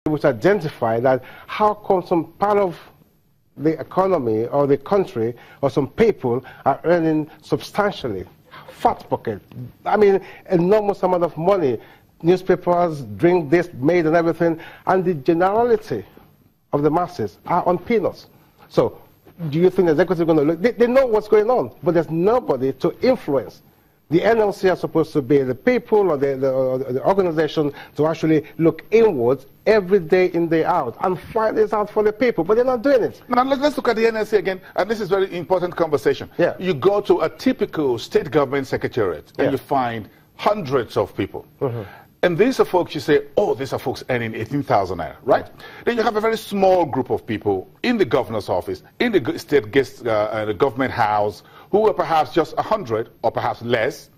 able to identify that how come some part of the economy or the country or some people are earning substantially, fat pocket. I mean, enormous amount of money. Newspapers, drink this, made and everything, and the generality of the masses are on peanuts. So, do you think the executive is going to look? They know what's going on, but there's nobody to influence. The NLC are supposed to be the people or the organization to actually look inwards every day in, day out, and find this out for the people, but they're not doing it. Now, let's look at the NLC again, and this is a very important conversation. Yeah. You go to a typical state government secretariat, and you find hundreds of people. And these are folks, you say, oh, these are folks earning 18,000 naira, right? Then you have a very small group of people in the governor's office, in the state the government house, who are perhaps just 100 or perhaps less.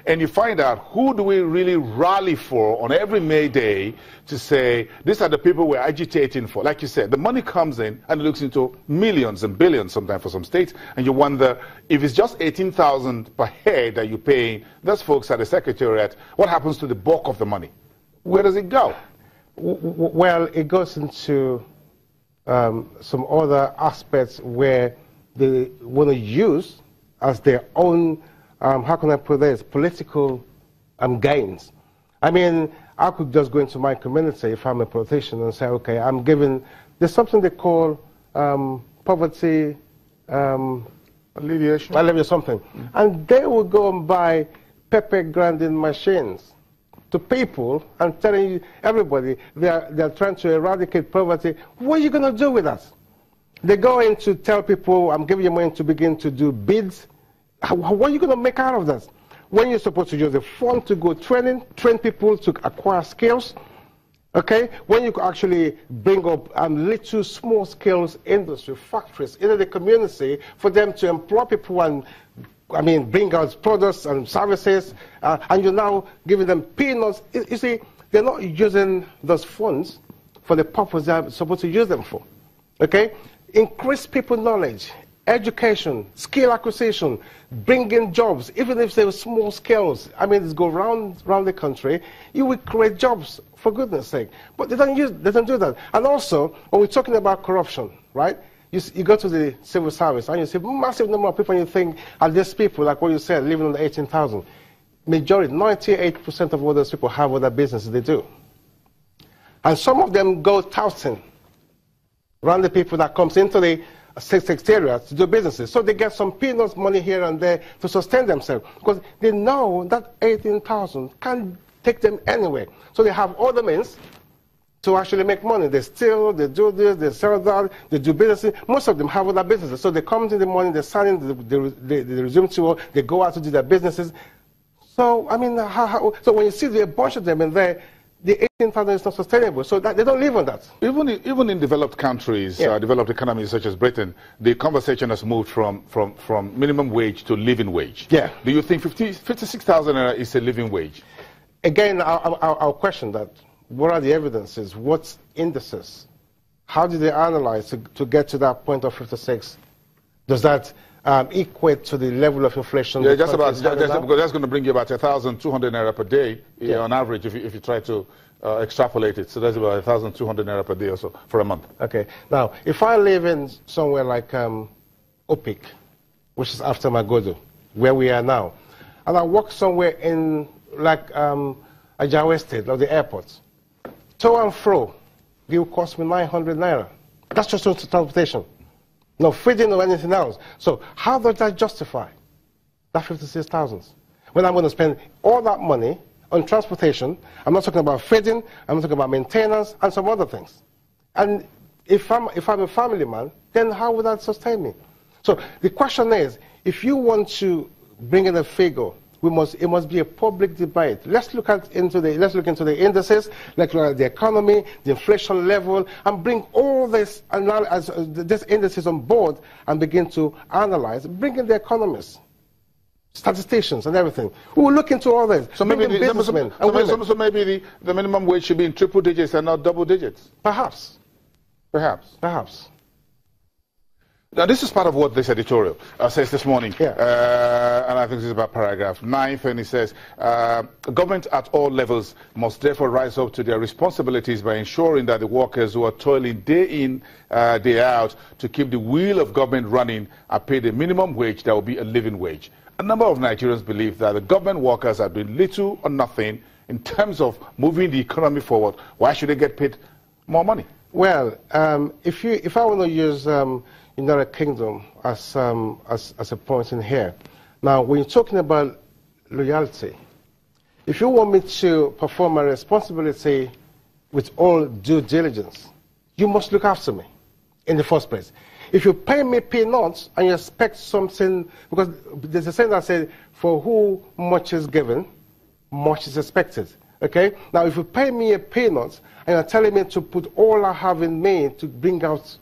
And you find out who do we really rally for on every May Day to say, these are the people we're agitating for. Like you said, the money comes in and it looks into millions and billions sometimes for some states. And you wonder, if it's just 18,000 per head that you're paying, those folks at the secretariat, what happens to the bulk of the money? Where does it go? Well, it goes into some other aspects where they want to use as their own how can I put this, political gains. I mean, I could just go into my community if I'm a politician and say, okay, I'm giving, there's something they call poverty alleviation. Something. And they will go and buy pepper grinding machines to people and telling everybody they're trying to eradicate poverty. What are you going to do with that? They go in to tell people, I'm giving you money to begin to do bids. What are you going to make out of that? When you're supposed to use the fund to go train people to acquire skills, okay? When you could actually bring up little small scale industry, factories into the community for them to employ people and, I mean, bring out products and services, and you're now giving them peanuts. You see, they're not using those funds for the purpose they're supposed to use them for, okay? Increase people knowledge, education, skill acquisition, bring in jobs, even if they're small scales. I mean, it's go round the country, you will create jobs, for goodness sake. But they don't do that. And also, when we're talking about corruption, right? You go to the civil service and you see massive number of people and you think, are these people, like what you said, living on the 18,000? Majority, 98% of all those people have other businesses they do. And some of them go touting around the people that comes into the secretariat to do businesses. So they get some peanuts money here and there to sustain themselves because they know that 18,000 can take them anywhere. So they have all the means to actually make money. They steal, they do this, they sell that, they do businesses. Most of them have other businesses. So they come in the morning, they sign in, they resume to work, they go out to do their businesses. So, I mean, so when you see a bunch of them in there, the 18,000 is not sustainable, so that they don't live on that. Even in developed countries, developed economies such as Britain, the conversation has moved from minimum wage to living wage. Yeah. Do you think 56,000 is a living wage? Again, I'll question that. What are the evidences? What's indices? How did they analyze to get to that point of 56? Does that equate to the level of inflation? Yeah, because that's going to bring you about 1,200 naira per day on average if you try to extrapolate it. So that's about 1,200 naira per day or so for a month. Okay. Now, if I live in somewhere like Opik, which is after Magodo, where we are now, and I work somewhere in like Ajawa State, or the airport, to and fro, it will cost me 900 naira. That's just transportation. No feeding or anything else. So how does that justify that 56,000? When I'm going to spend all that money on transportation, I'm not talking about feeding, I'm not talking about maintenance and some other things. And if I'm a family man, then how would that sustain me? So the question is, if you want to bring in a figure, it must be a public debate. Let's look into the indices, let's look at the economy, the inflation level, and bring all this indices on board and begin to analyze, bring in the economists, statisticians and everything. We will look into all this. So maybe the minimum wage should be in triple digits and not double digits. Perhaps. Perhaps. Perhaps. Now, this is part of what this editorial says this morning, Yeah. and I think this is about paragraph 9, and it says, government at all levels must therefore rise up to their responsibilities by ensuring that the workers who are toiling day in, day out to keep the wheel of government running are paid a minimum wage that will be a living wage. A number of Nigerians believe that the government workers are doing little or nothing in terms of moving the economy forward. Why should they get paid more money? Well, if I want to use United Kingdom as a point in here, now when you're talking about loyalty, if you want me to perform my responsibility with all due diligence, you must look after me in the first place. If you pay me peanuts and you expect something, because there's a saying that says, for who much is given, much is expected. Okay? Now, if you pay me a peanut and you're telling me to put all I have in me to bring out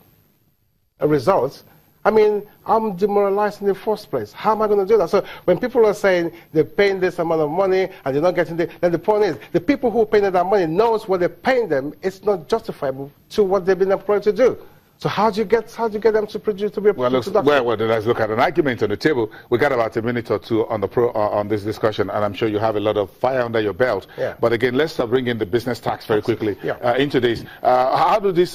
a result, I mean, I'm demoralized in the first place. How am I going to do that? So when people are saying they're paying this amount of money and they're not getting it, then the point is, the people who are paying that money knows what they're paying them. It's not justifiable to what they've been employed to do. So how do you get them to produce, to be a production? Well, let's look at an argument on the table. We got about a minute or two on on this discussion, and I'm sure you have a lot of fire under your belt. Yeah. But again, let's bring in the business tax very quickly into this. How does this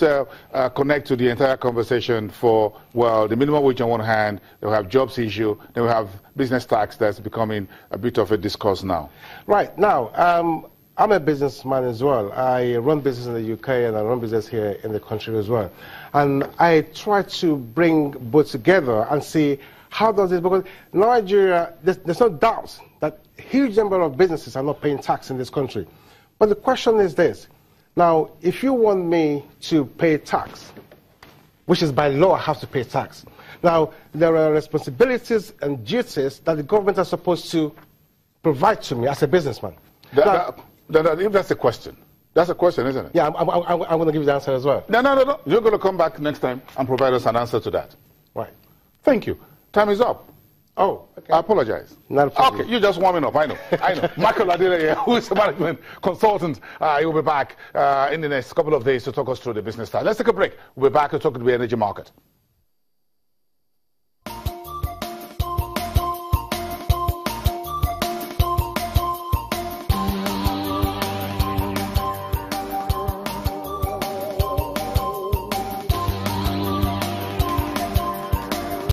connect to the entire conversation for, well, the minimum wage on one hand, we have jobs issue, then we have business tax that's becoming a bit of a discourse now? Right. Now, I'm a businessman as well. I run business in the UK and I run business here in the country as well. And I try to bring both together and see how does this, because Nigeria, there's no doubt that a huge number of businesses are not paying tax in this country. But the question is this. Now, if you want me to pay tax, which is by law I have to pay tax. Now, there are responsibilities and duties that the government are supposed to provide to me as a businessman. That's the question. That's a question, isn't it? Yeah, I'm going to give you the answer as well. No. You're going to come back next time and provide us an answer to that. Right. Thank you. Time is up. Oh, okay. I apologize. Not a problem. Okay, you're just warming up. I know. Michael Adele, who is a management consultant, he will be back in the next couple of days to talk us through the business side. Let's take a break. We'll be back to talk to the energy market.